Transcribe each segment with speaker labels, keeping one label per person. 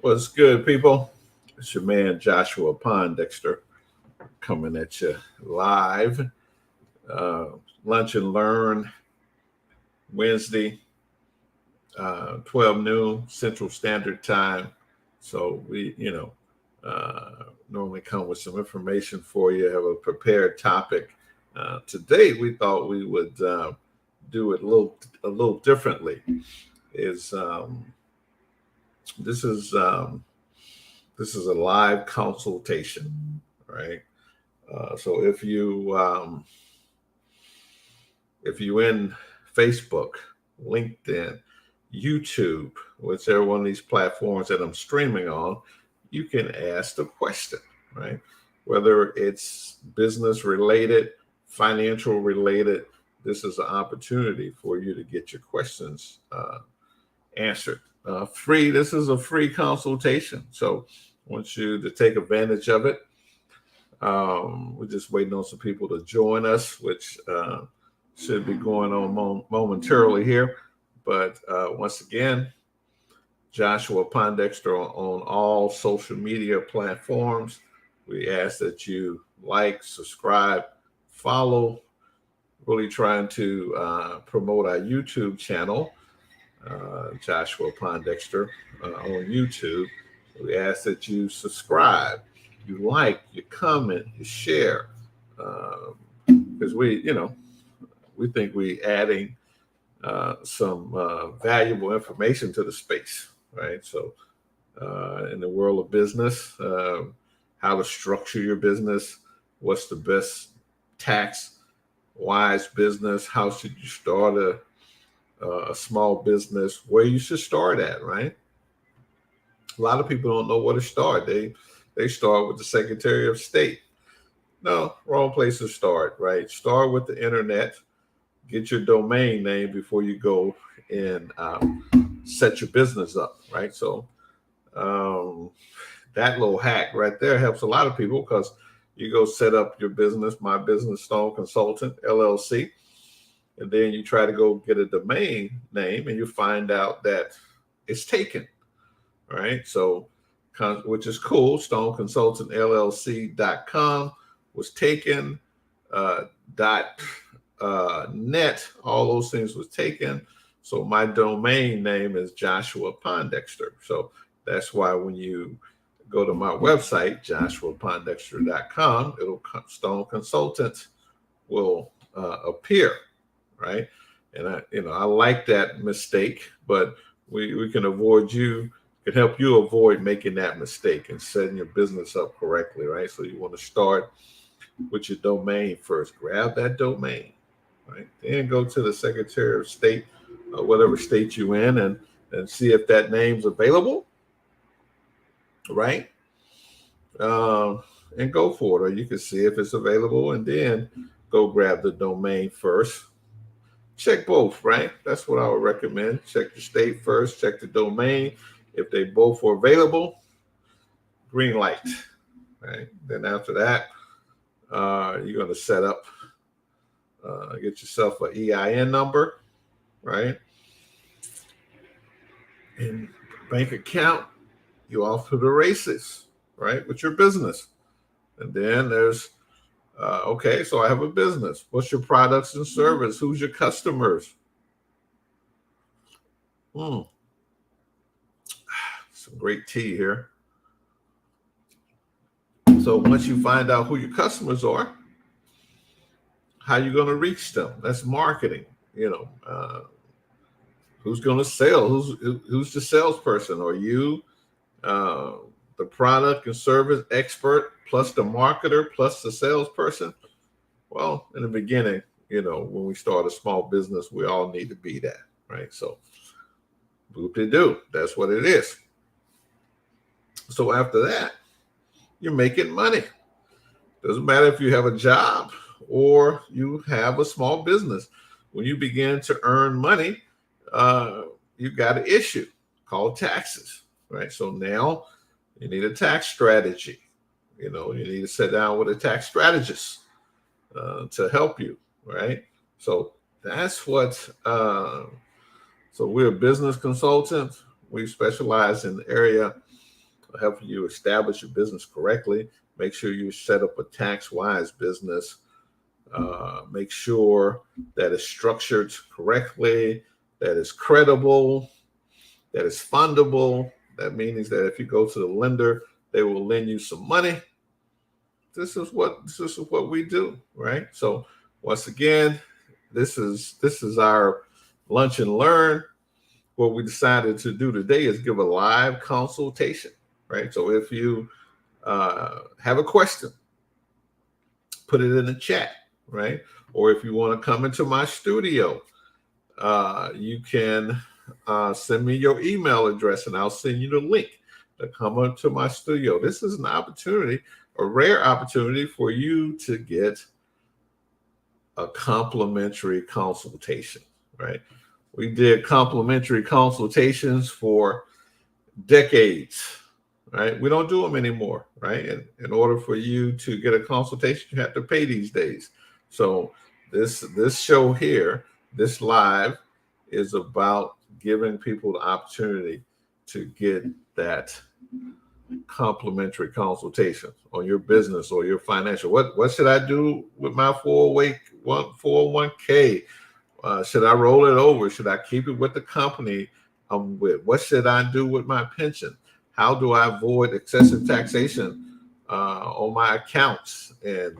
Speaker 1: What's good, people? It's your man Joshua Pondexter coming at you live. Uh, Lunch and Learn Wednesday, 12 noon Central Standard Time. So normally come with some information for you, have a prepared topic. Today, we thought we would do it a little differently. Is this is This is a live consultation, right? So if you in Facebook, LinkedIn, YouTube, whichever one of these platforms that I'm streaming on, you can ask the question, right? Whether it's business related, financial related, this is an opportunity for you to get your questions answered. Free. This is a free consultation, so I want you to take advantage of it. We're just waiting on some people to join us, which should be going on momentarily here. But once again, Joshua Pondexter on all social media platforms. We ask that you like, subscribe, follow. Really trying to promote our YouTube channel, Joshua Pondexter on YouTube. We ask that you subscribe, you like, you comment, you share, because we think we adding some valuable information to the space, right? So, in the world of business, how to structure your business, what's the best tax wise business, how should you start a small business, where you should start at, right? A lot of people don't know where to start. They start with the Secretary of State. No, wrong place to start, right? Start with the internet. Get your domain name before you go and set your business up, right? So that little hack right there helps a lot of people, because you go set up your business, My Business Stone Consultant, LLC, and then you try to go get a domain name and you find out that it's taken, right? So, which is cool. StoneConsultantLLC.com was taken. .net, all those things was taken. So my domain name is Joshua Pondexter. So that's why when you go to my website, joshuapondexter.com, Stone Consultant will appear, right? And I like that mistake, but we can help you avoid making that mistake and setting your business up correctly, right? So you want to start with your domain first. Grab that domain, right? Then go to the Secretary of State, whatever state you in, and see if that name's available, right? And go for it. Or you can see if it's available and then go grab the domain first. Check both, right? That's what I would recommend. Check the state first, check the domain. If they both are available, green light, right? Then after that, you're going to set up, get yourself an EIN number, right? And bank account, you off to the races, right? With your business. And then there's, okay, so I have a business. What's your products and service? Who's your customers? Some great tea here. So once you find out who your customers are, how you going to reach them? That's marketing. Who's going to sell? Who's the salesperson? Are you the product and service expert plus the marketer plus the salesperson? Well, in the beginning, when we start a small business, we all need to be that, right? So, boop-de-doo, that's what it is. So after that, you're making money. Doesn't matter if you have a job or you have a small business. When you begin to earn money, you got an issue called taxes, right? So now you need a tax strategy. You need to sit down with a tax strategist to help you, right? So that's what. So we're a business consultant. We specialize in the area of helping you establish your business correctly. Make sure you set up a tax-wise business. Make sure that it's structured correctly, that it's credible, that it's fundable. That means that if you go to the lender, they will lend you some money. This is what we do, right? So once again, this is our lunch and learn. What we decided to do today is give a live consultation, right? So if you have a question, put it in the chat, right? Or if you want to come into my studio, you can send me your email address and I'll send you the link to come into my studio. This is an opportunity, a rare opportunity for you to get a complimentary consultation, right? We did complimentary consultations for decades, right? We don't do them anymore, right? And in order for you to get a consultation, you have to pay these days. So this show here, this live, is about giving people the opportunity to get that complimentary consultation on your business or your financial. What should I do with my 401k? Should I roll it over? Should I keep it with the company I'm with? What should I do with my pension? How do I avoid excessive taxation on my accounts and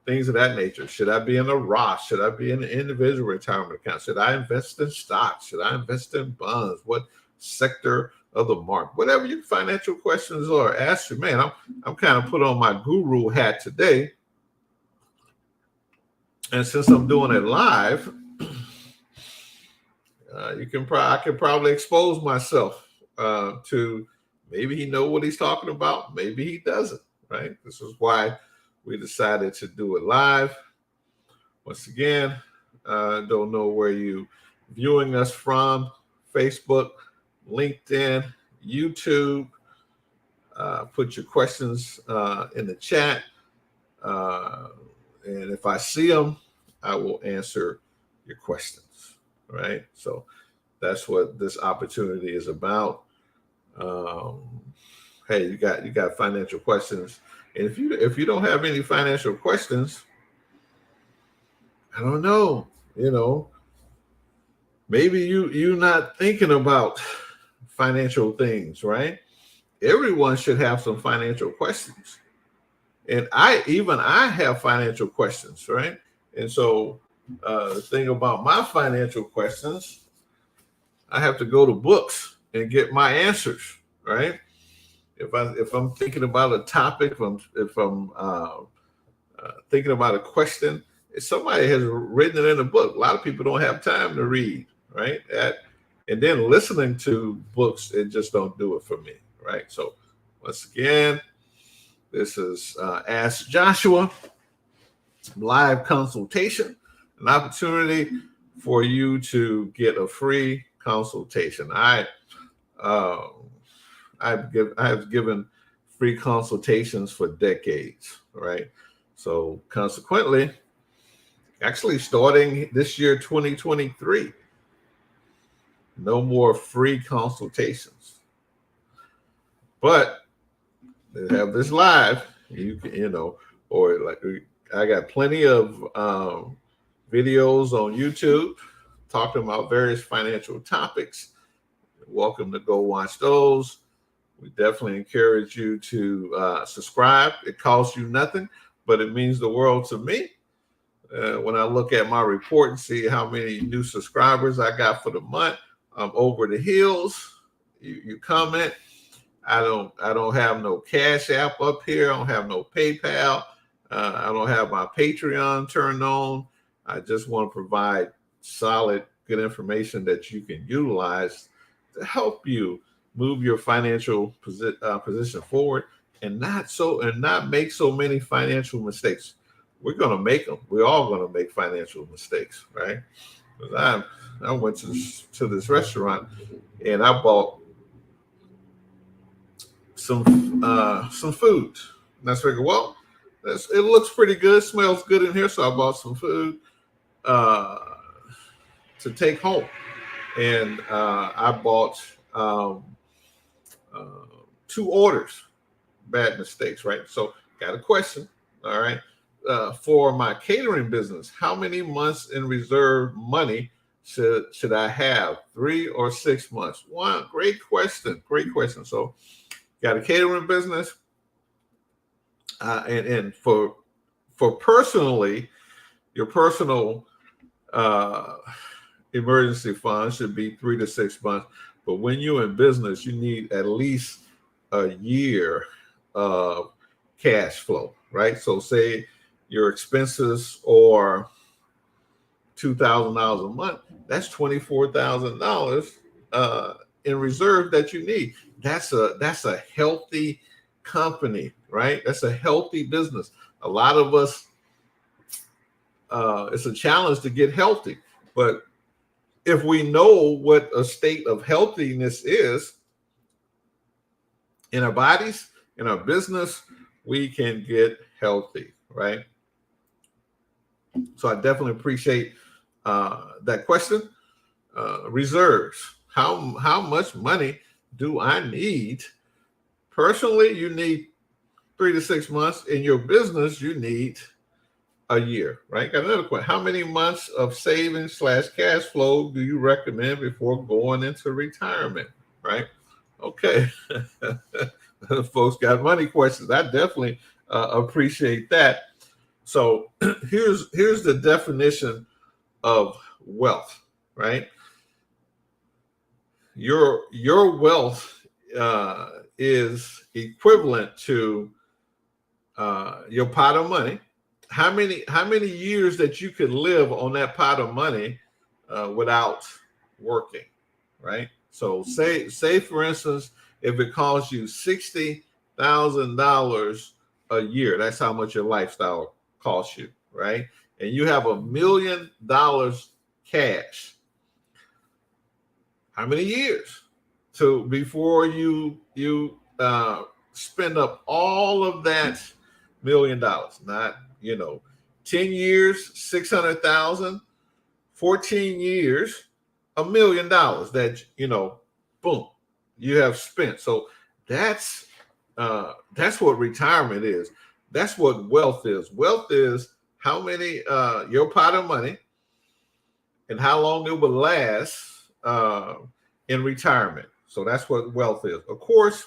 Speaker 1: things of that nature? Should I be in a Roth? Should I be in an individual retirement account? Should I invest in stocks? Should I invest in bonds? What sector of the market? Whatever your financial questions are, ask you. Man, I'm kind of put on my guru hat today. And since I'm doing it live, I can probably expose myself to maybe he know what he's talking about, maybe he doesn't, right? This is why we decided to do it live. Once again, don't know where you viewing us from: Facebook, LinkedIn, YouTube. Put your questions in the chat. And if I see them, I will answer your questions, right? So that's what this opportunity is about. Hey, you got financial questions. And if you don't have any financial questions, I don't know, maybe you're not thinking about financial things, right? Everyone should have some financial questions. And I have financial questions, right? And so the thing about my financial questions, I have to go to books and get my answers, right? If I'm thinking about a topic, if I'm thinking about a question, if somebody has written it in a book. A lot of people don't have time to read, right? And then listening to books, it just don't do it for me, right? So once again, this is Ask Joshua live consultation, an opportunity for you to get a free consultation. I have given free consultations for decades, right? So consequently, actually starting this year, 2023, no more free consultations. But they have this live, or like I got plenty of videos on YouTube talking about various financial topics. You're welcome to go watch those. We definitely encourage you to subscribe. It costs you nothing, but it means the world to me. When I look at my report and see how many new subscribers I got for the month, I'm over the hills. You comment. I don't have no Cash App up here. I don't have no PayPal. I don't have my Patreon turned on. I just want to provide solid, good information that you can utilize to help you move your financial position forward and not make so many financial mistakes. We're going to make them. We're all going to make financial mistakes, right? Because I went to this restaurant and I bought some food. And I figured, well, it looks pretty good, smells good in here, so I bought some food to take home. and I bought uh, 2 orders. Bad mistakes, right? So, got a question. All right. For my catering business, how many months in reserve money should I have? 3 or 6 months? One great question. Great question. So, got a catering business, and for personally, your personal uh, emergency fund should be 3 to 6 months. But when you're in business, you need at least a year of cash flow, right? So say your expenses are $2,000 a month, that's $24,000 in reserve that you need. That's a healthy company, right? That's a healthy business. A lot of us, it's a challenge to get healthy, but if we know what a state of healthiness is in our bodies, in our business, we can get healthy, right? So I definitely appreciate that question. Reserves. How much money do I need? Personally, you need 3 to 6 months. In your business, you need a year, right? Got another question. How many months of savings / cash flow do you recommend before going into retirement, right? Okay. Folks got money questions. I definitely appreciate that. So here's the definition of wealth, right? Your wealth is equivalent to your pot of money. How many years that you could live on that pot of money without working, right? So say for instance, if it costs you $60,000 a year, that's how much your lifestyle costs you, right? And you have $1 million cash. How many years to before you spend up all of that $1 million? Not 10 years, 600,000, 14 years, $1 million that boom, you have spent. So that's what retirement is. That's what wealth is. Wealth is how many your pot of money and how long it will last in retirement. So that's what wealth is. Of course,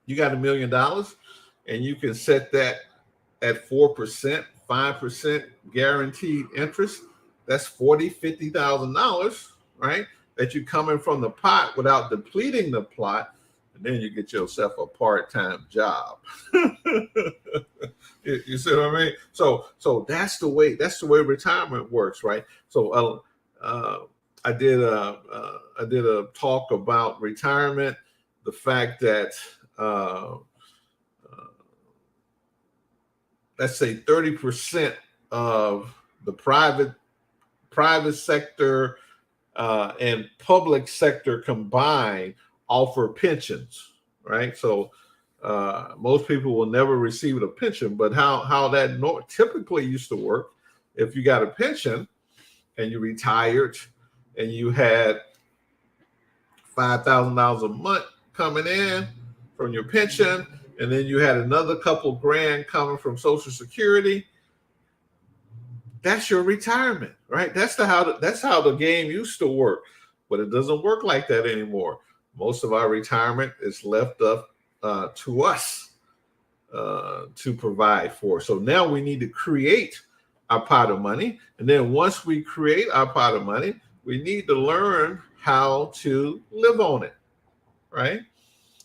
Speaker 1: you got $1 million and you can set that at 4%, 5% guaranteed interest. That's $40,000, $50,000, right? That you coming from the pot without depleting the plot, and then you get yourself a part-time job. You see what I mean? So that's the way retirement works, right? So I did a talk about retirement, the fact that let's say 30% of the private sector and public sector combined offer pensions, right? So most people will never receive a pension, but how that typically used to work, if you got a pension and you retired and you had $5,000 a month coming in from your pension, and then you had another couple grand coming from Social Security, that's your retirement, right? That's how the game used to work, but it doesn't work like that anymore. Most of our retirement is left up to us to provide for. So now we need to create our pot of money, and then once we create our pot of money, we need to learn how to live on it, right?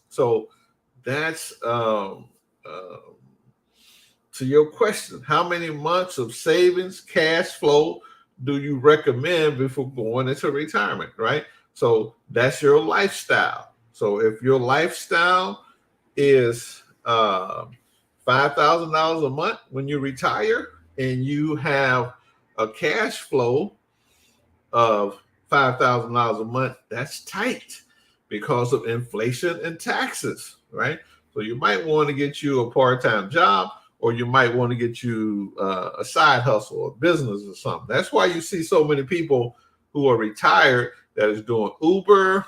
Speaker 1: So that's to your question, how many months of savings, cash flow do you recommend before going into retirement, right? So that's your lifestyle. So if your lifestyle is $5,000 a month when you retire and you have a cash flow of $5,000 a month, that's tight because of inflation and taxes, right? So you might want to get you a part-time job, or you might want to get you a side hustle or business or something. That's why you see so many people who are retired that is doing Uber,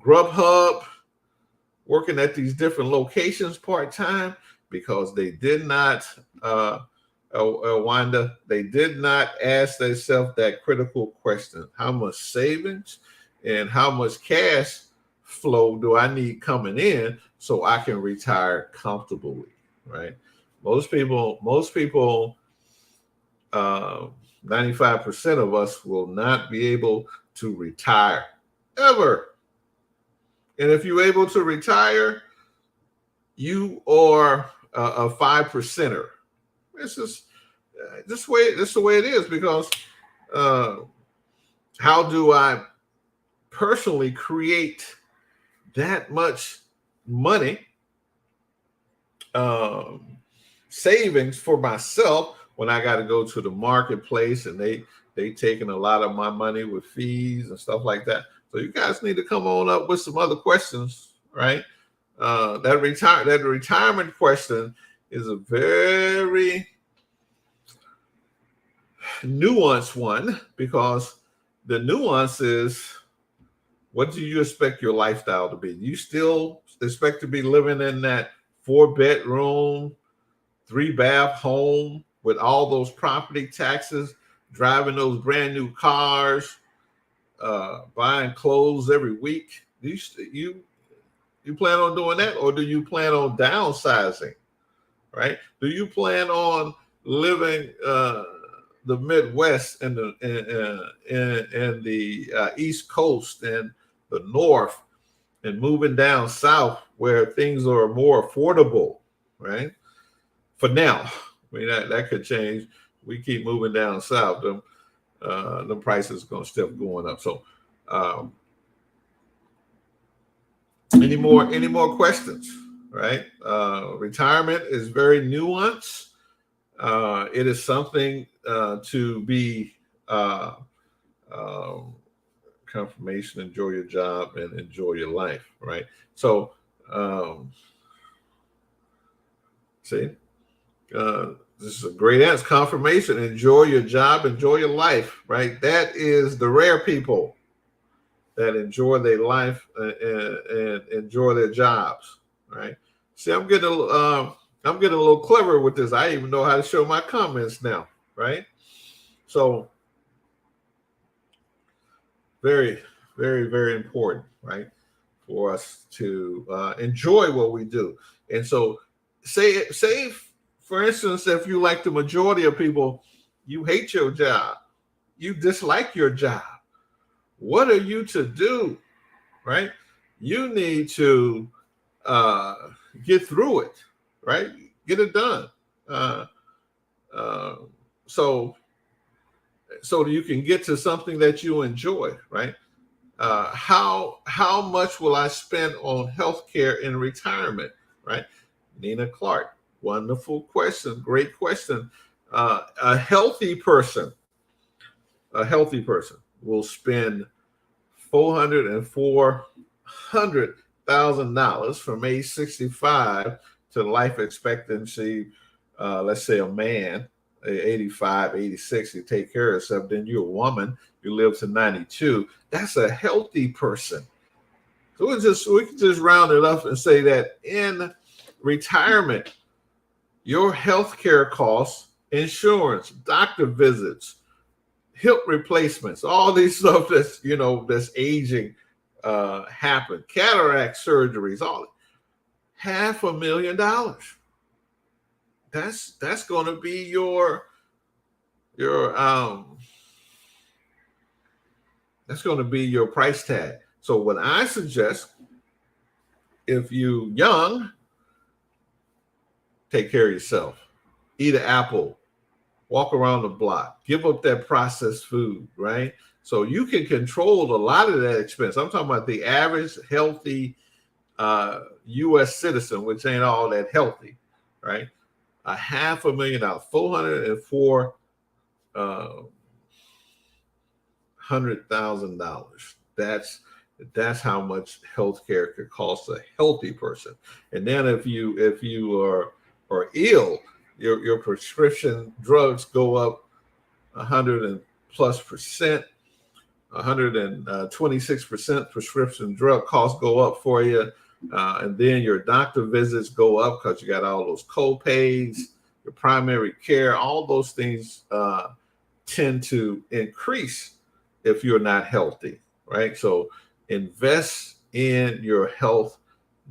Speaker 1: Grubhub, working at these different locations part-time because they did not, Wanda, they did not ask themselves that critical question: how much savings and how much cash flow do I need coming in so I can retire comfortably, right? Most people, 95% of us will not be able to retire ever. And if you're able to retire, you are a 5%er. This is this is the way it is, because how do I personally create that much money, savings for myself, when I got to go to the marketplace and they taking a lot of my money with fees and stuff like that? So you guys need to come on up with some other questions, right? That retirement question is a very nuanced one, because the nuance is, what do you expect your lifestyle to be? You still expect to be living in that 4-bedroom, 3-bath home with all those property taxes, driving those brand new cars, buying clothes every week? Do you plan on doing that, or do you plan on downsizing? Right? Do you plan on living the Midwest and the East Coast and the North, and moving down south where things are more affordable, right? For now, I mean, that could change. We keep moving down south, the prices are going to still going up. So, any more questions? Right? Retirement is very nuanced. It is something to be confirmation, enjoy your job and enjoy your life, right? So, see, this is a great answer. Confirmation, enjoy your job, enjoy your life, right? That is the rare people that enjoy their life and enjoy their jobs, right? See, I'm getting a little clever with this. I even know how to show my comments now, right? So, very, very, very important, right, for us to enjoy what we do. And so, say, for instance, if you, like the majority of people, you hate your job, you dislike your job, what are you to do, right? You need to get through it, right? Get it done. So you can get to something that you enjoy, right? How much will I spend on healthcare in retirement, right? Nina Clark, wonderful question, great question. A healthy person will spend $400,000 from age 65 to life expectancy. Let's say a man, 85, 86, you take care of yourself. Then you're a woman, you live to 92. That's a healthy person. So we can just round it up and say that in retirement, your health care costs, insurance, doctor visits, hip replacements, all these stuff that's aging happen, cataract surgeries, all $500,000. That's going to be your that's going to be your price tag. So what I suggest, if you young, take care of yourself, eat an apple, walk around the block, give up that processed food, right? So you can control a lot of that expense. I'm talking about the average healthy U.S. citizen, which ain't all that healthy, right? $500,000, $400,000. That's how much healthcare could cost a healthy person. And then if you are ill, your prescription drugs go up 100+%. 126% prescription drug costs go up for you. And then your doctor visits go up because you got all those co-pays, your primary care, all those things tend to increase if you're not healthy, right? So invest in your health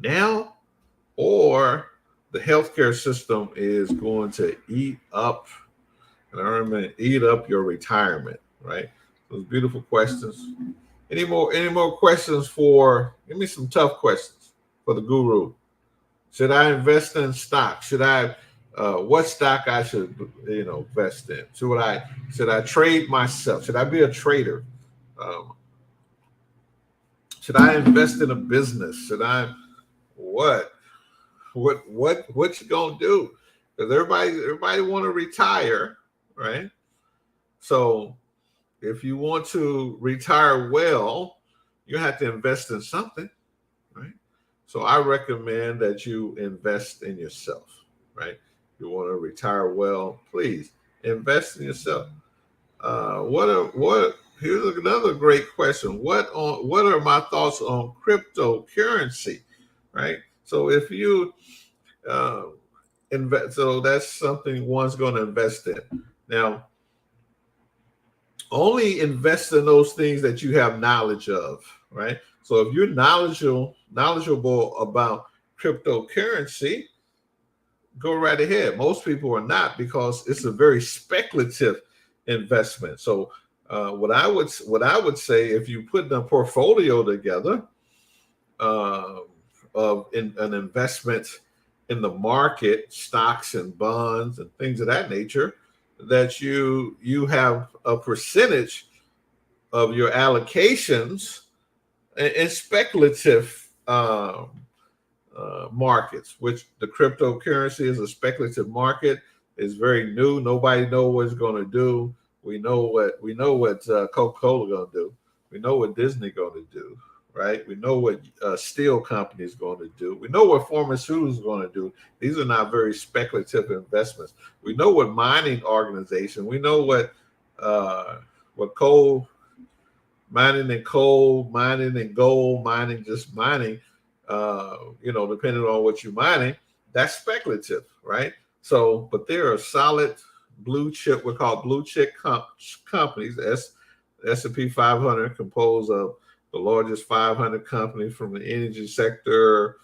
Speaker 1: now, or the healthcare system is going to eat up, and I remember, eat up your retirement, right? Those beautiful questions. Any more questions give me some tough questions for the guru. Should I invest in stock? What stock I should, invest in? Should I trade myself? Should I be a trader? Um, should I invest in a business? Should I, what you gonna do? Because everybody want to retire, right? So if you want to retire well, you have to invest in something, right? So I recommend that you invest in yourself, right? You want to retire well, please invest in yourself. Here's another great question. What are my thoughts on cryptocurrency, right? So if you invest, so that's something one's going to invest in. Now, only invest in those things that you have knowledge of, right? So if you're knowledgeable about cryptocurrency, go right ahead. Most people are not, because it's a very speculative investment. So what I would say, if you put a portfolio together of an investment in the market, stocks and bonds and things of that nature, that you have a percentage of your allocations in speculative markets, which the cryptocurrency is a speculative market. It's very new. Nobody knows what it's going to do. We know what Coca-Cola going to do. We know what Disney going to do, right? We know what steel company is going to do. We know what pharmaceuticals are going to do. These are not very speculative investments. We know what mining organization. We know what coal mining and gold mining, just mining. Depending on what you're mining, that's speculative, right? So, but there are solid blue chip, we're called blue chip companies. S&P 500 composed of the largest 500 companies from the energy sector,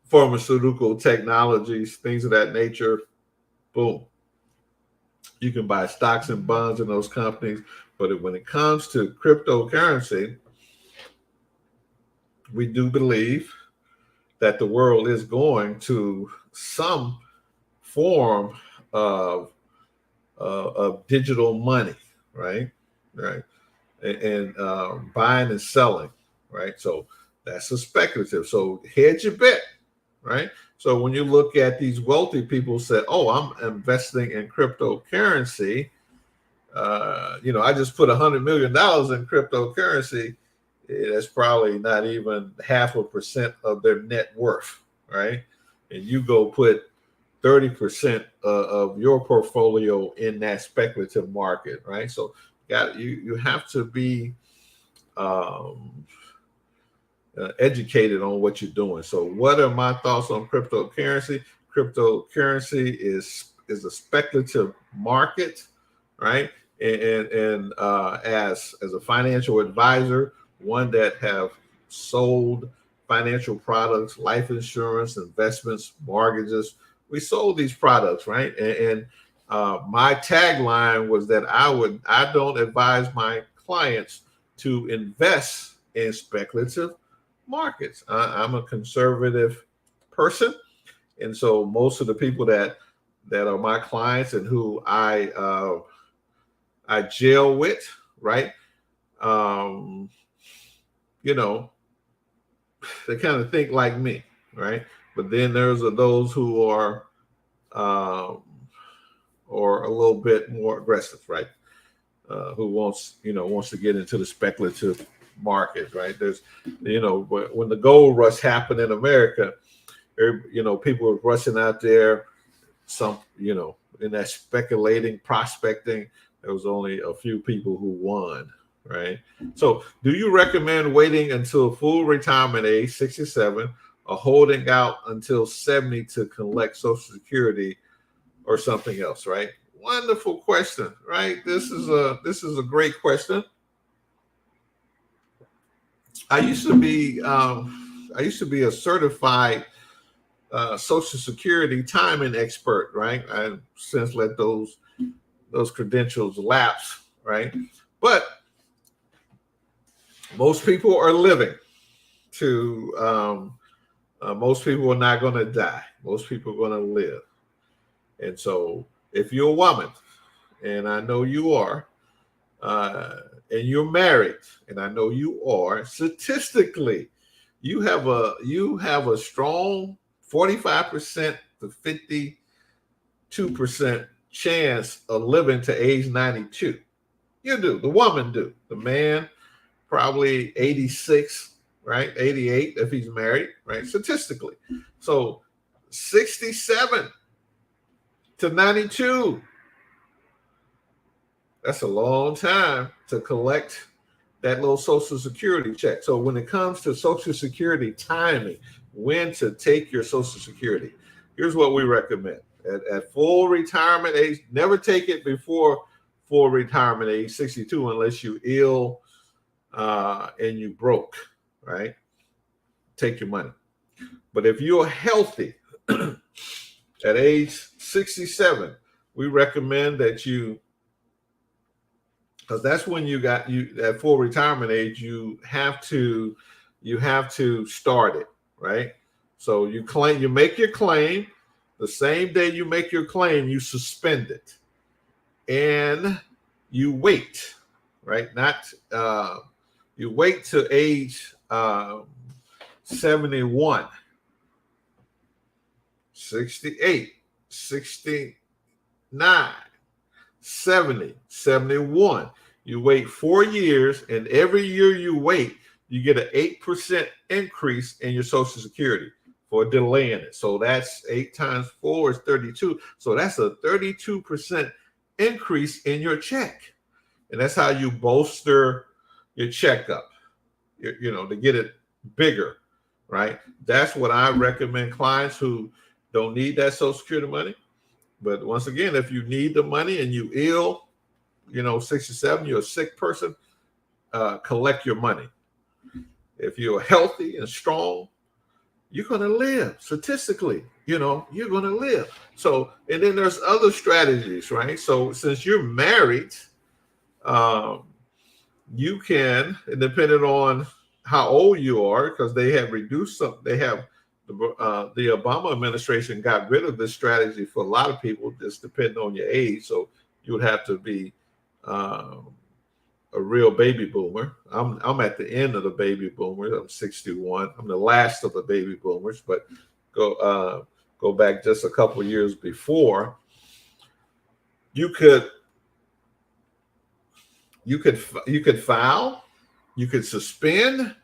Speaker 1: pharmaceutical technologies, things of that nature. Boom. You can buy stocks and bonds in those companies. But when it comes to cryptocurrency, we do believe that the world is going to some form of digital money, right? And buying and selling, right? So that's a speculative. So hedge your bet, right? So when you look at these wealthy people say, "Oh, I'm investing in cryptocurrency," I just put $100 million in cryptocurrency. That's probably not even 0.5% of their net worth, right? And you go put 30% of your portfolio in that speculative market, right? So you have to be educated on what you're doing. So what are my thoughts on cryptocurrency? Cryptocurrency is a speculative market, right? And as a financial advisor, one that have sold financial products, life insurance, investments, mortgages. We sold these products, right? And my tagline was that I don't advise my clients to invest in speculative markets. I'm a conservative person, and so most of the people that are my clients and who I gel with, right? They kind of think like me, right? But then there's those who are a little bit more aggressive, right? Who wants to get into the speculative market, right? There's, when the gold rush happened in America, people were rushing out there. In that speculating, prospecting, there was only a few people who won, right? So do you recommend waiting until full retirement age, 67, or holding out until 70 to collect Social Security or something else, right? Wonderful question, right? This is a great question. I used to be a certified Social Security timing expert, right? I since let those credentials lapse, right? But most people are living to most people are not going to die. Most people are going to live. And so if you're a woman, and I know you are, uh, and you're married, and I know you are, statistically, you have a strong 45% to 52% chance of living to age 92. You do. The woman do. The man probably 86, right? 88 if he's married, right? Statistically. So 67 to 92. That's a long time to collect that little Social Security check. So when it comes to Social Security timing, when to take your Social Security, here's what we recommend. At full retirement age, never take it before full retirement age, 62, unless you ill and you broke, right? Take your money. But if you're healthy at age 67, we recommend that you, because that's when you at full retirement age, you have to start it, right? So you make your claim. The same day you make your claim, you suspend it, and you wait, right? Not you wait to age 71, 68, 69, 70, 71. You wait 4 years, and every year you wait, you get an 8% increase in your Social Security for delaying it. So that's 8 times 4 is 32. So that's a 32% increase in your check. And that's how you bolster your checkup, to get it bigger, right? That's what I recommend clients who don't need that Social Security money. But once again, if you need the money and you ill, 67, you're a sick person, collect your money. If you're healthy and strong, you're going to live. Statistically, you're going to live. So, and then there's other strategies, right? So since you're married, you can, and depending on how old you are, because they have reduced some, they have the Obama administration got rid of this strategy for a lot of people, just depending on your age. So you would have to be a real baby boomer. I'm at the end of the baby boomers. I'm 61. I'm the last of the baby boomers, but go back just a couple of years before. You could file, you could suspend,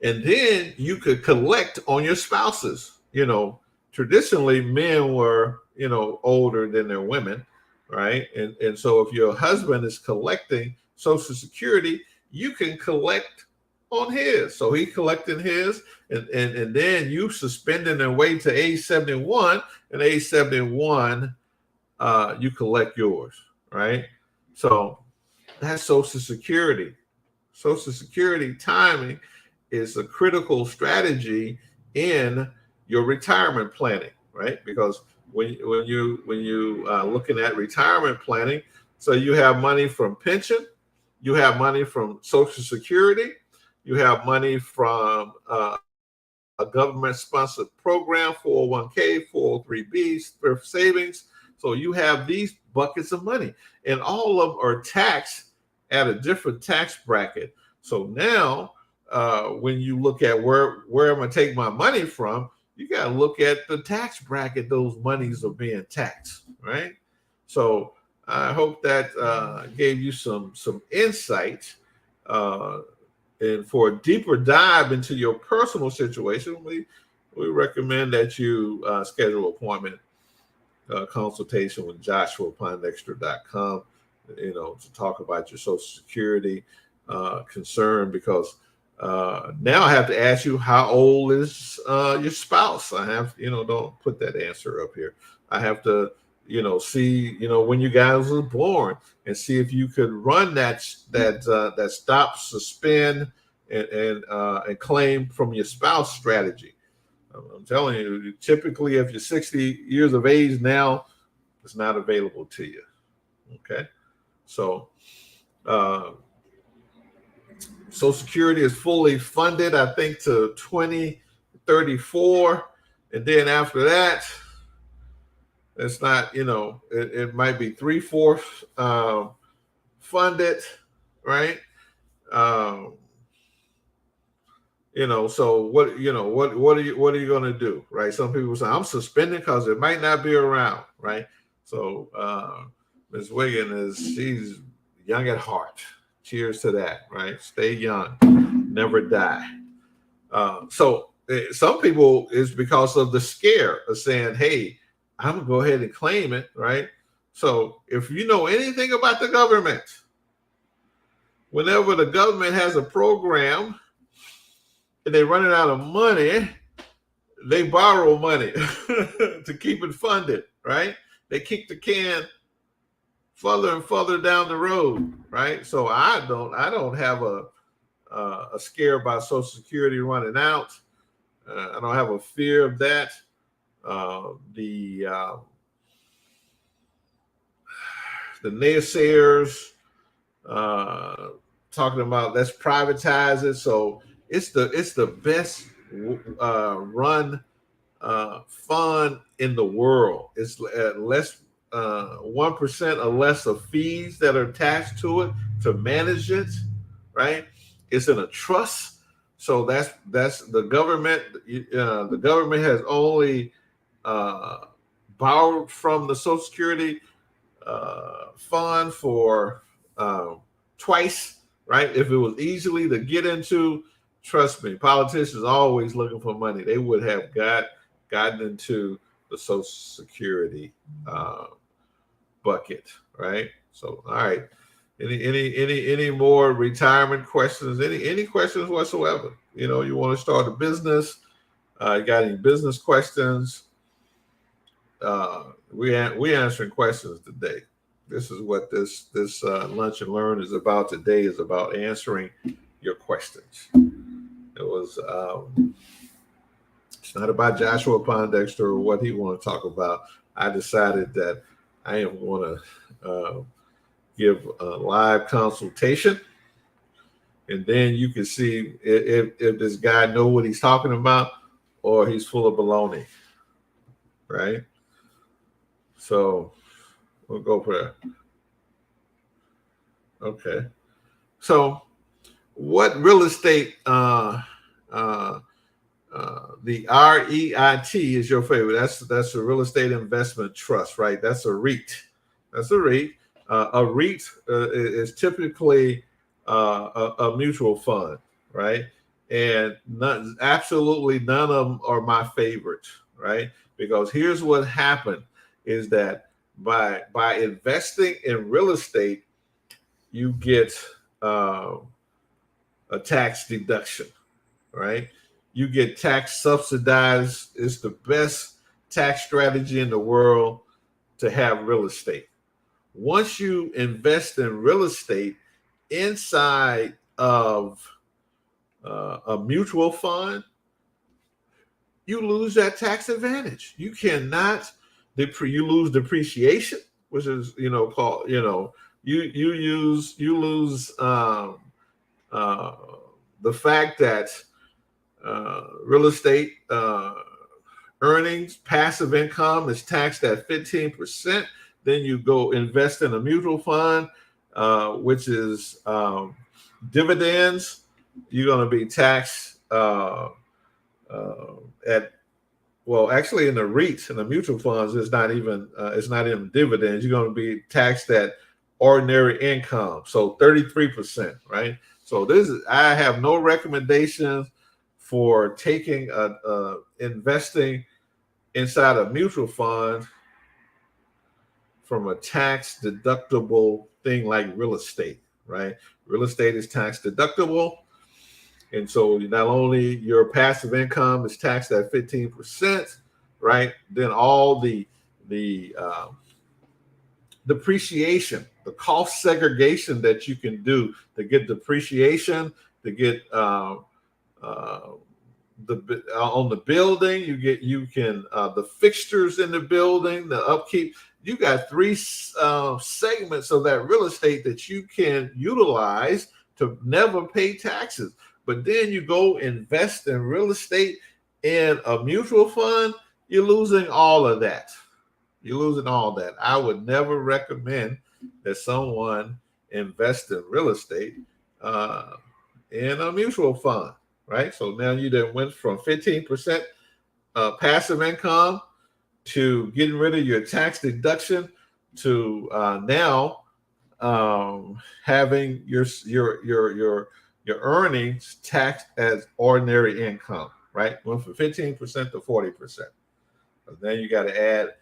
Speaker 1: and then you could collect on your spouses. Traditionally men were, older than their women, right? And so if your husband is collecting Social Security, you can collect on his. So he collecting his, and then you suspending and wait to age 71, and age 71, you collect yours, right? So that's Social Security. Social Security timing is a critical strategy in your retirement planning, right? Because when you looking at retirement planning, so you have money from pension, you have money from Social Security, you have money from a government-sponsored program, 401k, 403bs, thrift savings. So you have these buckets of money, and all of them are taxed at a different tax bracket. So now, when you look at where I'm going to take my money from, you got to look at the tax bracket those monies are being taxed, right? So I hope that gave you some insight. And for a deeper dive into your personal situation, we recommend that you schedule an appointment consultation with Joshua Pondexter.com, to talk about your Social Security. concern, because now I have to ask you, how old is your spouse? I have, don't put that answer up here. I have to, see, when you guys were born, and see if you could run that stop, suspend, and claim from your spouse strategy. I'm telling you, typically, if you're 60 years of age now, it's not available to you. Okay, so Social Security is fully funded, I think, to 2034, and then after that, it's not. It might be 3/4 funded, right? Um, so what are you going to do, right? Some people say, I'm suspending because it might not be around, right? So Ms. Wiggin she's young at heart. Cheers to that, right? Stay young, never die. So some people, is because of the scare of saying, hey, I'm gonna go ahead and claim it, right? So if you know anything about the government, whenever the government has a program and they're running out of money, they borrow money to keep it funded, right? They kick the can further and further down the road, right? So I don't have a scare about Social Security running out. I don't have a fear of that. The naysayers talking about let's privatize it. So it's the best run fund in the world. It's less 1% or less of fees that are attached to it to manage it, right? It's in a trust, so that's the government. The government has only borrowed from the Social Security fund for twice, right? If it was easily to get into, trust me, politicians are always looking for money. They would have gotten into the Social Security bucket, right? So, all right. Any more retirement questions? Any questions whatsoever? You want to start a business? You got any business questions? We answering questions today. This is what this Lunch and Learn is about today. Is about answering your questions. It was. It's not about Joshua Pondexter or what he want to talk about. I decided that I am going to give a live consultation, and then you can see if this guy know what he's talking about or he's full of baloney, right? So we'll go for that. Okay. So what real estate, the REIT is your favorite. That's a real estate investment trust, right? That's a REIT. That's a REIT. A REIT is typically a mutual fund, right? And absolutely none of them are my favorite, right? Because here's what happened is that by investing in real estate, you get a tax deduction, right? You get tax subsidized. It's the best tax strategy in the world to have real estate. Once you invest in real estate inside of a mutual fund, you lose that tax advantage. You cannot, you lose depreciation, which is called you lose the fact that real estate earnings, passive income is taxed at 15%. Then you go invest in a mutual fund, which is dividends. You're going to be taxed actually in the REITs and the mutual funds, it's not even dividends. You're going to be taxed at ordinary income, so 33%, right? So I have no recommendations for taking investing inside a mutual fund from a tax deductible thing like real estate, right? Real estate is tax deductible. And so not only your passive income is taxed at 15%, right? Then all the depreciation, the cost segregation that you can do to get depreciation, to get on the building, you can the fixtures in the building, the upkeep. You got three segments of that real estate that you can utilize to never pay taxes. But then you go invest in real estate in a mutual fund, you're losing all of that. You're losing all that. I would never recommend that someone invest in real estate in a mutual fund, right? So now you then went from 15% passive income to getting rid of your tax deduction to now having your earnings taxed as ordinary income, right? Went from 15% to 40%. But then you got to add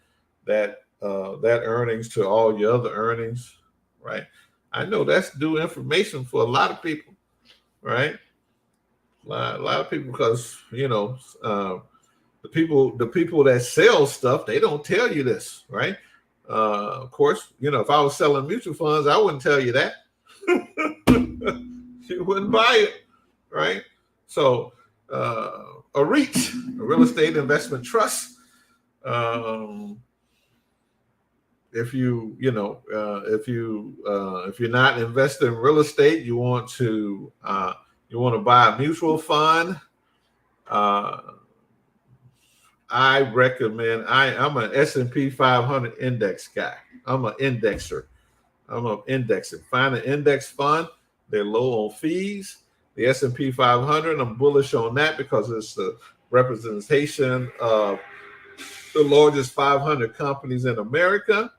Speaker 1: that earnings to all your other earnings, right? I know that's new information for a lot of people, right? A lot of people, because the people that sell stuff, they don't tell you this, right? Of course, if I was selling mutual funds, I wouldn't tell you that. You wouldn't buy it, right? So a REIT, a real estate investment trust. If you're not investing in real estate, you want to buy a mutual fund. I recommend. I'm an S&P 500 index guy. I'm an indexer. I'm an indexer. Find an index fund. They're low on fees. The S&P 500. I'm bullish on that because it's the representation of the largest 500 companies in America.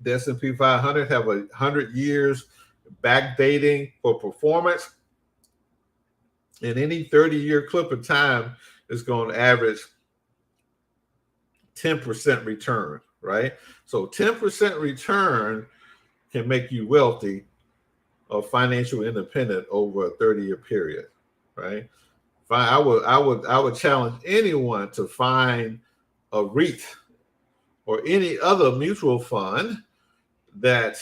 Speaker 1: The S&P 500 have 100 years backdating for performance. And any 30-year clip of time is going to average 10% return, right? So 10% return can make you wealthy or financial independent over a 30-year period, right? I would challenge anyone to find a REIT or any other mutual fund that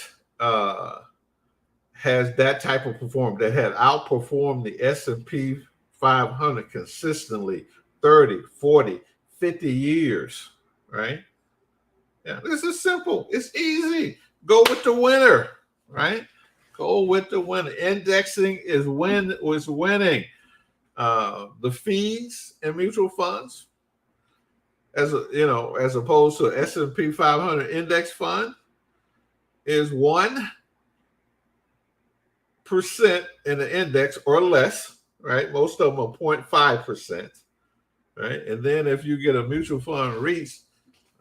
Speaker 1: has that type of performance, that had outperformed the S&P 500 consistently 30, 40, 50 years, right? Yeah, this is simple. It's easy. Go with the winner, right? Go with the winner. Indexing is winning. The fees in mutual funds, as opposed to S&P 500 index fund, is 1% in the index or less, right? Most of them are 0.5%, right? And then if you get a mutual fund REIT,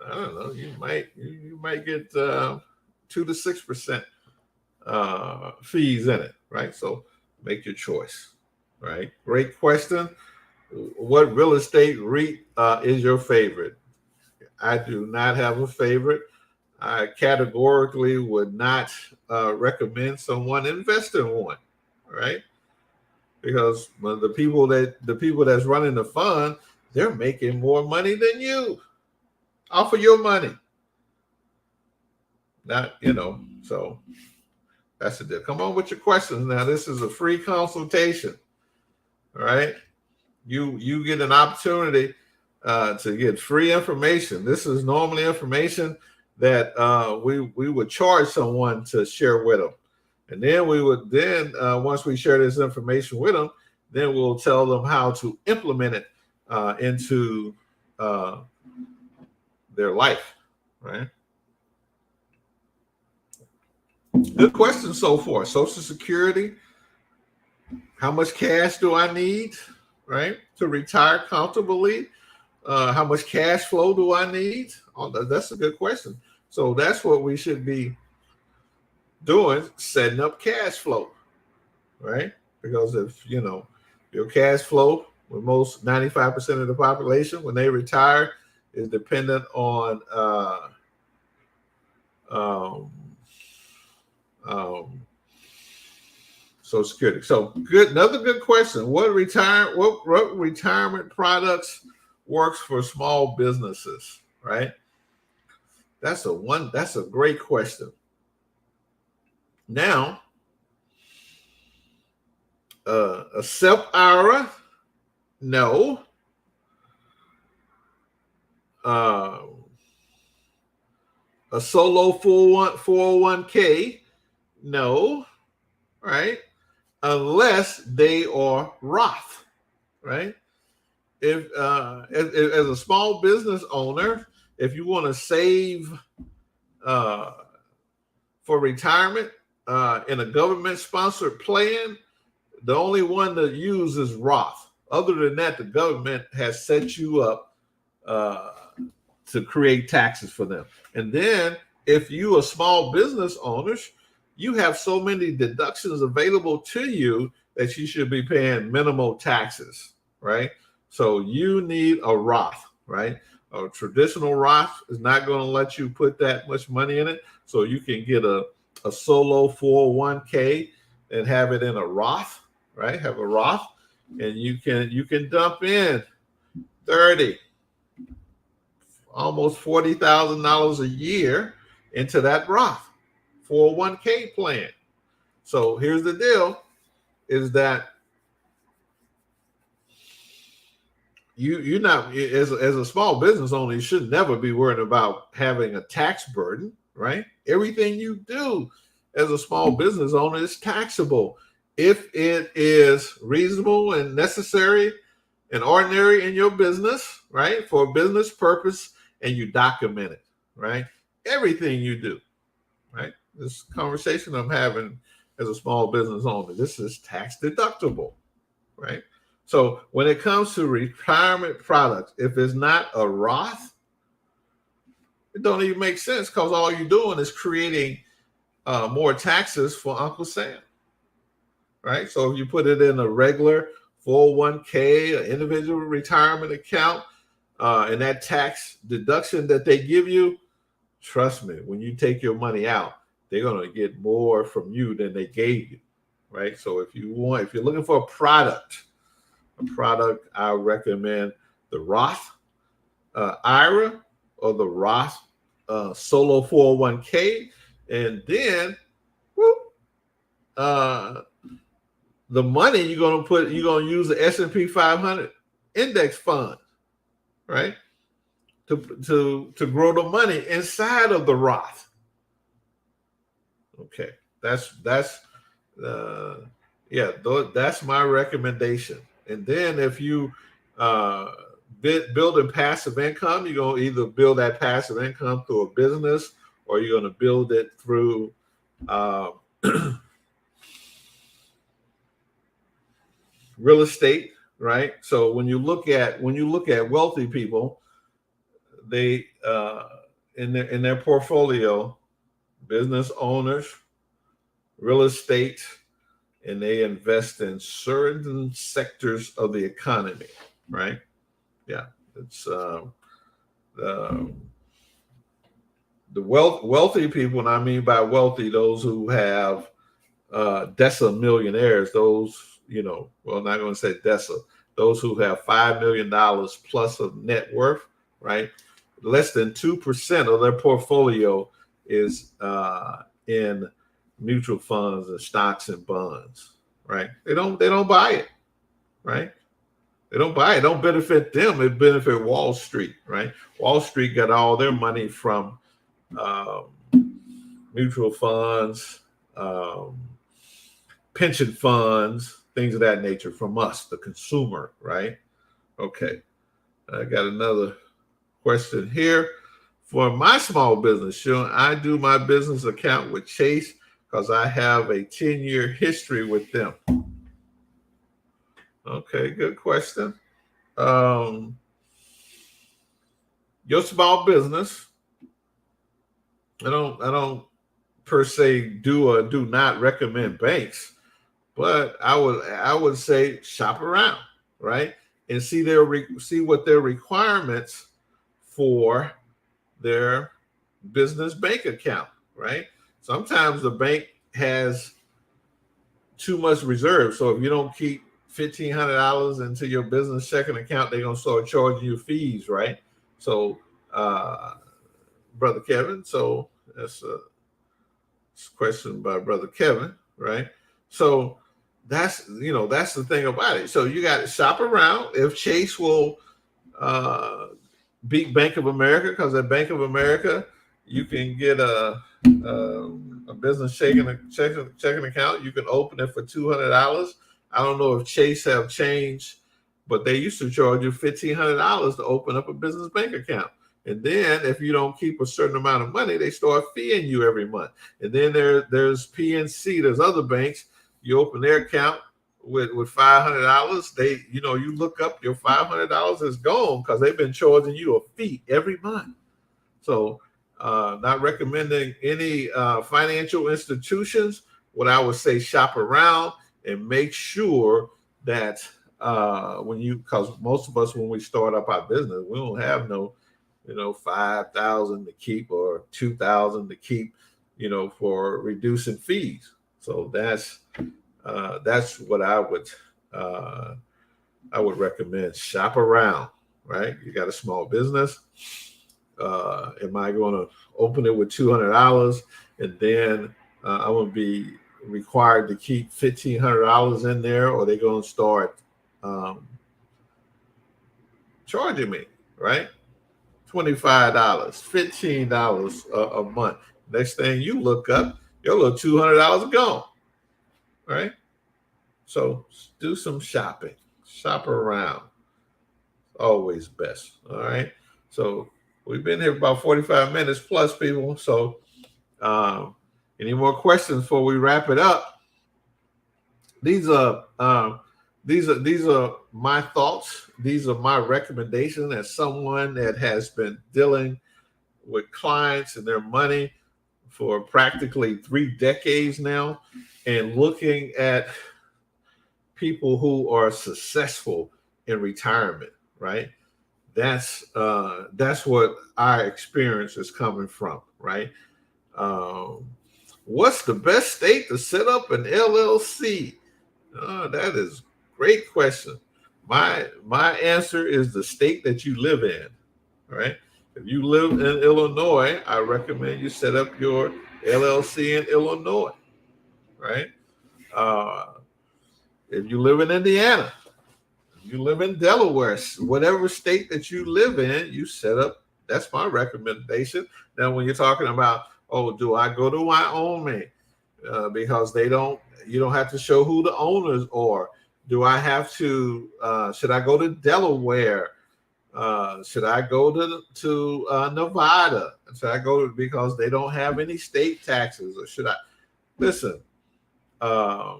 Speaker 1: I don't know, you might get 2 to 6% fees in it, right? So make your choice, right? Great question. What real estate REIT is your favorite? I do not have a favorite. I categorically would not recommend someone invest in one, right? Because the people that's running the fund, they're making more money than you off of your money. So that's the deal. Come on with your questions now. This is a free consultation, all right? You get an opportunity to get free information. This is normally information that we would charge someone to share with them. And then once we share this information with them, then we'll tell them how to implement it into their life, right? Good question so far. Social Security. How much cash do I need, right, to retire comfortably? How much cash flow do I need? Oh, that's a good question. So that's what we should be doing, setting up cash flow, right? Because if your cash flow, with most 95% of the population, when they retire, is dependent on Social Security. So good. Another good question. What retirement products works for small businesses? Right. That's a great question. Now, a SEP IRA, no. A solo 401k, no. Right. Unless they are Roth. Right. If as a small business owner, if you want to save for retirement in a government sponsored plan, the only one to use is Roth. Other than that, the government has set you up to create taxes for them. And then if you are small business owners, you have so many deductions available to you that you should be paying minimal taxes, right? So you need a Roth, right? A traditional Roth is not going to let you put that much money in it. So you can get a solo 401k and have it in a Roth, right? Have a Roth, and you can dump in 30, almost $40,000 a year into that Roth 401k plan. So here's the deal, is that you're not, as a small business owner, you should never be worried about having a tax burden, right? Everything you do as a small business owner is taxable if it is reasonable and necessary and ordinary in your business, right? For a business purpose, and you document it, right? Everything you do, right? This conversation I'm having as a small business owner, this is tax deductible, right? So when it comes to retirement products, if it's not a Roth, it don't even make sense, because all you're doing is creating more taxes for Uncle Sam, right? So if you put it in a regular 401k, an individual retirement account, and that tax deduction that they give you, trust me, when you take your money out, they're going to get more from you than they gave you, right? So if you're looking for a product, I recommend the Roth IRA or the Roth solo 401k, and then the money you're going to use the S&P 500 index fund, right? To grow the money inside of the Roth. Okay, that's my recommendation. And then if you building passive income, you're going to either build that passive income through a business, or you're going to build it through real estate, right? So when you look at wealthy people, they in their portfolio, business owners, real estate, and they invest in certain sectors of the economy, right? Yeah, it's the wealthy people. And I mean by wealthy, those who have decimillionaires, those, not going to say deci, those who have $5 million plus of net worth, right? Less than 2% of their portfolio is in mutual funds and stocks and bonds, right? They don't buy it, right? They don't buy it. It don't benefit them. It benefit Wall Street, right? Wall Street got all their money from mutual funds, pension funds, things of that nature, from us, the consumer, right? Okay, I got another question here. For my small business, should I do my business account with Chase because I have a 10-year history with them? Okay, good question. Your small business, I don't per se do or do not recommend banks, but I would say shop around, right, and see what their requirements for their business bank account, right? Sometimes the bank has too much reserve. So if you don't keep $1,500 into your business checking account, they're gonna start charging you fees, right? So, Brother Kevin, so that's a question by Brother Kevin, right? So that's that's the thing about it. So you got to shop around. If Chase will beat Bank of America, because at Bank of America you can get a business checking account. You can open it for $200. I don't know if Chase have changed, but they used to charge you $1,500 to open up a business bank account. And then if you don't keep a certain amount of money, they start feeing you every month. And then there's PNC, there's other banks. You open their account with $500. They, you look up, your $500 is gone because they've been charging you a fee every month. So not recommending any financial institutions. What I would say, shop around and make sure that because most of us, when we start up our business, we don't have no 5,000 to keep or 2,000 to keep, for reducing fees. So that's what I would recommend. Shop around, right? You got a small business. Am I going to open it with $200 and then I'm going to be required to keep $1,500 in there, or they're going to start charging me, right? $25, $15 a month. Next thing you look up, your little $200 gone, right? So do some shopping. Shop around. Always best, all right? So we've been here about 45 minutes plus, people. So any more questions before we wrap it up? These are my thoughts. These are my recommendations as someone that has been dealing with clients and their money for practically 3 decades now, and looking at people who are successful in retirement, right? That's what our experience is coming from, right? What's the best state to set up an LLC? That is a great question. My answer is the state that you live in, right? If you live in Illinois, I recommend you set up your LLC in Illinois, right? If you live in Indiana, if you live in Delaware, whatever state that you live in, you set up. That's my recommendation. Now, when you're talking about, do I go to Wyoming because you don't have to show who the owners are? Do I have to? Should I go to Delaware? Should I go to Nevada? Should I go because they don't have any state taxes? Or should I listen? Go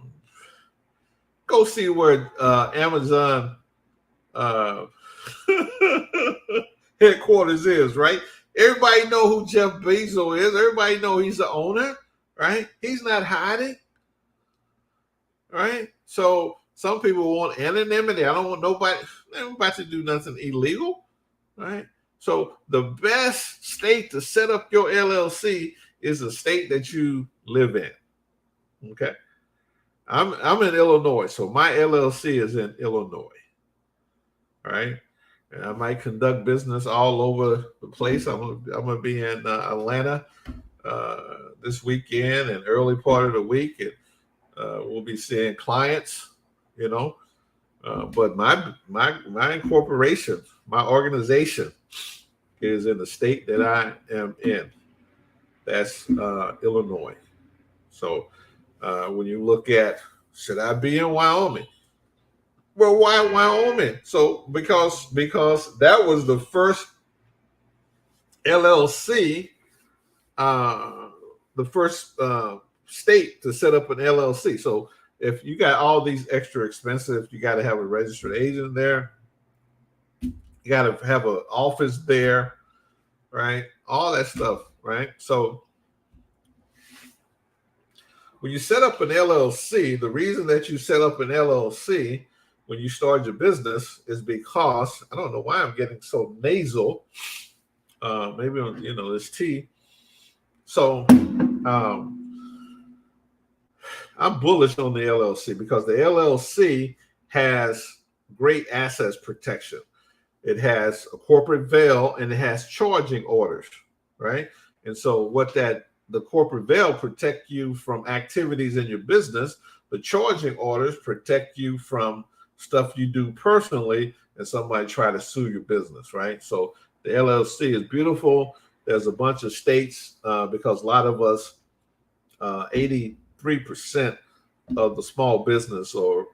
Speaker 1: see where Amazon headquarters is, right? Everybody know who Jeff Bezos is. Everybody know he's the owner, right? He's not hiding, right? So some people want anonymity. I don't want nobody. I'm about to do nothing illegal, right? So the best state to set up your LLC is the state that you live in. Okay, I'm in Illinois, so my LLC is in Illinois. All right, and I might conduct business all over the place. I'm gonna be in Atlanta this weekend and early part of the week, and we'll be seeing clients. But my incorporation, my organization is in the state that I am in. That's Illinois. So when you look at, should I be in Wyoming? Well, why Wyoming? So because that was the first LLC, the first state to set up an LLC. So if you got all these extra expenses, you got to have a registered agent there. You got to have an office there, right? All that stuff, right? So when you set up an LLC, the reason that you set up an LLC when you start your business is because, I don't know why I'm getting so nasal. Maybe this tea. So I'm bullish on the LLC because the LLC has great assets protection. It has a corporate veil and it has charging orders, right? And so the corporate veil protect you from activities in your business. The charging orders protect you from stuff you do personally and somebody try to sue your business, right? So the LLC is beautiful. There's a bunch of states because a lot of us, 83% of the small business or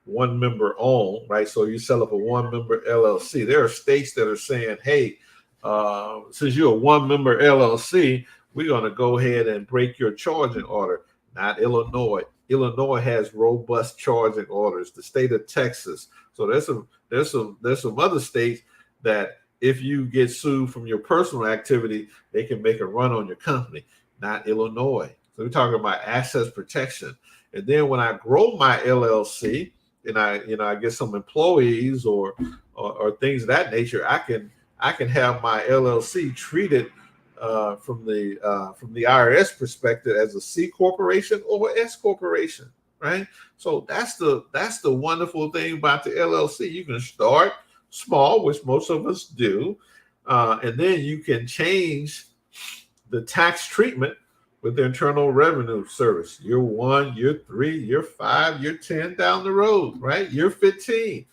Speaker 1: one member owned, right? So you set up a one member LLC. There are states that are saying, hey, since you're a one member LLC, we're going to go ahead and break your charging order. Not Illinois. Illinois has robust charging orders. The state of Texas. So there's some other states that if you get sued from your personal activity, they can make a run on your company. Not Illinois. So we're talking about assets protection. And then when I grow my LLC and I get some employees or things of that nature, I can have my LLC treated from the IRS perspective as a C corporation or S corporation, right? So that's the wonderful thing about the LLC. You can start small, which most of us do, and then you can change the tax treatment with the Internal Revenue Service. Year 1, year 3, year 5, year 10 down the road, right? Year 15.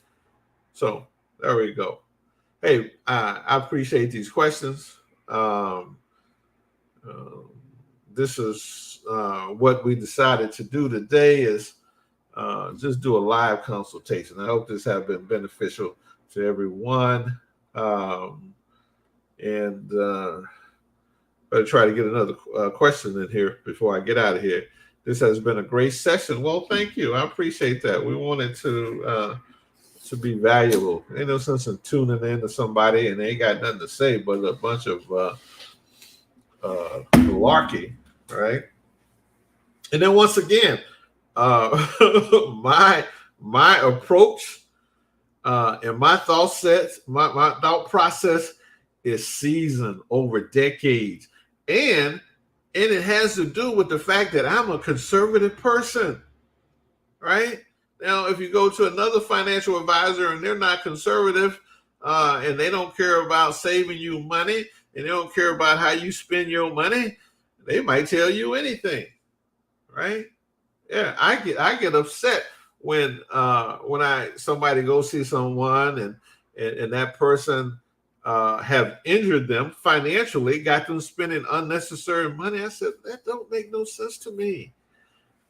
Speaker 1: So there we go. Hey, I appreciate these questions. This is what we decided to do today is just do a live consultation. I hope this has been beneficial to everyone. Better try to get another question in here before I get out of here. This has been a great session. Well, thank you. I appreciate that. We wanted to be valuable. Ain't no sense in tuning in to somebody and they ain't got nothing to say but a bunch of malarkey, right? And then once again, my approach and my thought sets, my thought process is seasoned over decades. And it has to do with the fact that I'm a conservative person, right? Now, if you go to another financial advisor and they're not conservative and they don't care about saving you money and they don't care about how you spend your money, they might tell you anything, right? Yeah, I get upset when somebody goes see someone and that person have injured them financially, got them spending unnecessary money. I said, that don't make no sense to me.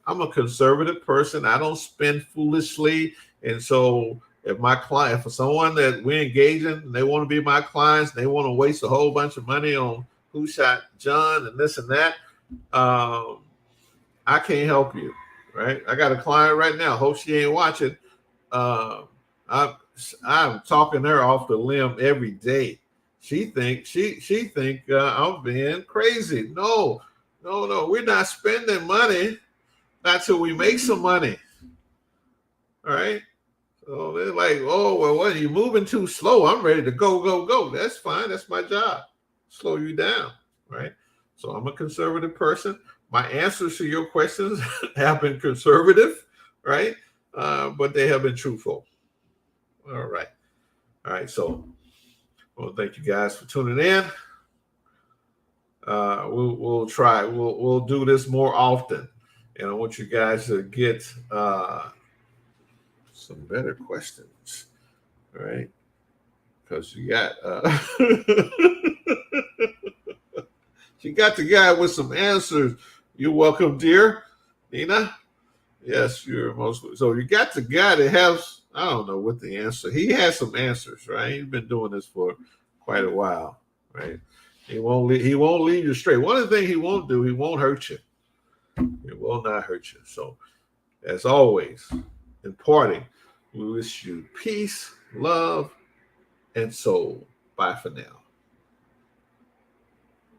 Speaker 1: I'm a conservative person. I don't spend foolishly. And so if my client, for someone that we're engaging, and they want to be my clients, they want to waste a whole bunch of money on who shot John and this and that, I can't help you, right? I got a client right now. Hope she ain't watching. I'm talking her off the limb every day. She think I'm being crazy. No, we're not spending money not till we make some money. All right. So they're like, oh, well, what, are you moving too slow? I'm ready to go. That's fine. That's my job. Slow you down, right? So I'm a conservative person. My answers to your questions have been conservative, right? But they have been truthful. All right. So, well, thank you guys for tuning in. We'll try. We'll do this more often, and I want you guys to get some better questions, all right? Because you got you got the guy with some answers. You're welcome, dear Nina. Yes, you're most. So you got the guy that has, I don't know what the answer. He has some answers, right? He's been doing this for quite a while, right? He won't leave you straight. One of the things he won't do, he won't hurt you. He will not hurt you. So, as always, in parting, we wish you peace, love, and soul. Bye for now.